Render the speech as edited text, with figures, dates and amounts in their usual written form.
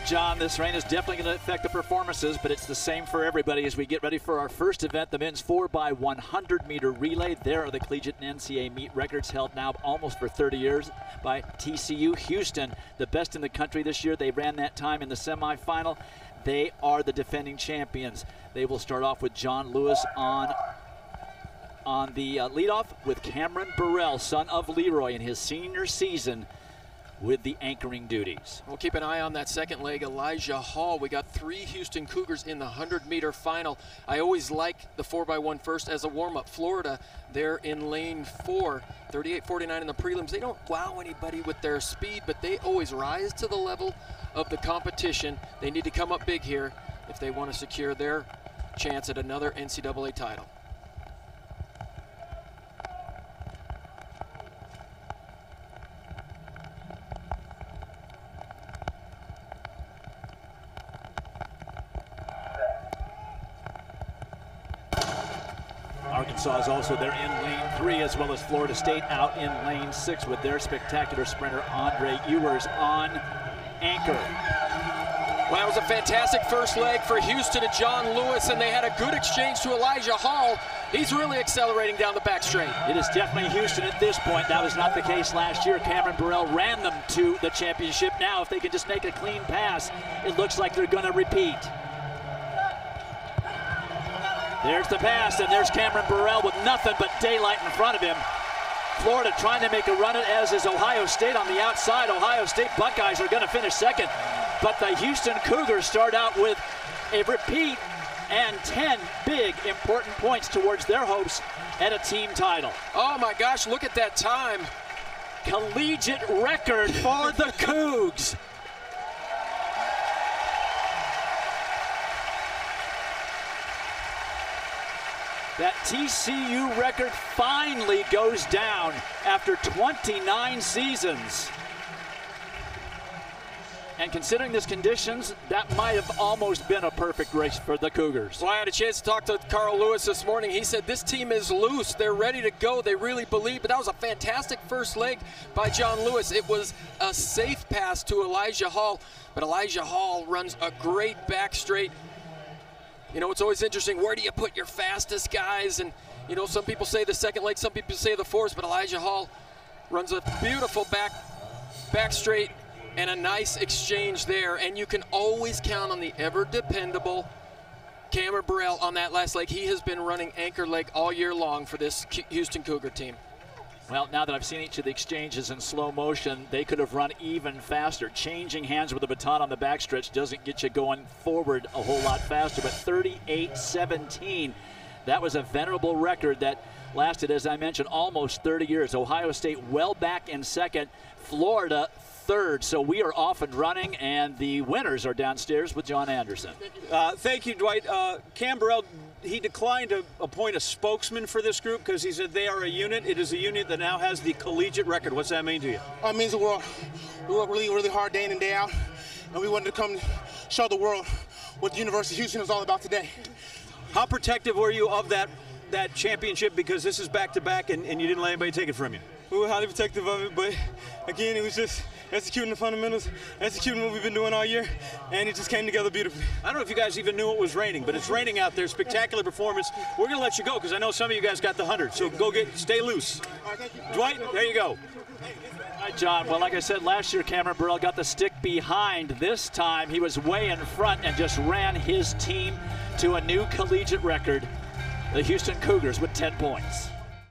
John. This rain is definitely going to affect the performances, but it's the same for everybody as we get ready for our first event, the men's 4x100-meter relay. There are the collegiate and NCAA meet records held now almost for 30 years by TCU. Houston, the best in the country this year. They ran that time in the semifinal. They are the defending champions. They will start off with John Lewis on the leadoff with Cameron Burrell, son of Leroy, in his senior season with the anchoring duties. We'll keep an eye on that second leg. Elijah Hall. We got 3 Houston Cougars in the 100-meter final. I always like the 4x1 first as a warm-up. Florida, they're in lane 4, 38.49 in the prelims. They don't wow anybody with their speed, but they always rise to the level of the competition. They need to come up big here if they want to secure their chance at another NCAA title. Arkansas is also there in lane 3, as well as Florida State out in lane 6 with their spectacular sprinter Andre Ewers on anchor. Well, that was a fantastic first leg for Houston and John Lewis, and they had a good exchange to Elijah Hall. He's really accelerating down the back straight. It is definitely Houston at this point. That was not the case last year. Cameron Burrell ran them to the championship. Now, if they can just make a clean pass, it looks like they're going to repeat. There's the pass, and there's Cameron Burrell with nothing but daylight in front of him. Florida trying to make a run, as is Ohio State on the outside. Ohio State Buckeyes are going to finish second, but the Houston Cougars start out with a repeat and 10 big, important points towards their hopes at a team title. Oh my gosh, look at that time. Collegiate record for the Cougs. That TCU record finally goes down after 29 seasons. And considering these conditions, that might have almost been a perfect race for the Cougars. Well, I had a chance to talk to Carl Lewis this morning. He said this team is loose. They're ready to go. They really believe. But that was a fantastic first leg by John Lewis. It was a safe pass to Elijah Hall. But Elijah Hall runs a great back straight. You know, it's always interesting, where do you put your fastest guys? And, you know, some people say the second leg, some people say the fourth, but Elijah Hall runs a beautiful back straight and a nice exchange there. And you can always count on the ever-dependable Cameron Burrell on that last leg. He has been running anchor leg all year long for this Houston Cougar team. Well, now that I've seen each of the exchanges in slow motion, they could have run even faster. Changing hands with the baton on the backstretch doesn't get you going forward a whole lot faster, but 38.17, that was a venerable record that lasted, as I mentioned, almost 30 years. Ohio State well back in second, Florida third. So we are off and running, and the winners are downstairs with John Anderson. Thank you, Dwight. Cam Burrell, he declined to appoint a spokesman for this group because he said they are a unit. It is a unit that now has the collegiate record. What's that mean to you? It means the world. We work really, really hard day in and day out, and we wanted to come show the world what the University of Houston is all about today. How protective were you of that championship, because this is back-to-back and you didn't let anybody take it from you? We were highly protective of it, but again, it was just executing the fundamentals, executing what we've been doing all year, and it just came together beautifully. I don't know if you guys even knew it was raining, but it's raining out there. Spectacular performance. We're going to let you go because I know some of you guys got the 100, so stay loose. Dwight, there you go. All right, John. Well, like I said, last year Cameron Burrell got the stick behind. This time he was way in front and just ran his team to a new collegiate record. The Houston Cougars with 10 points.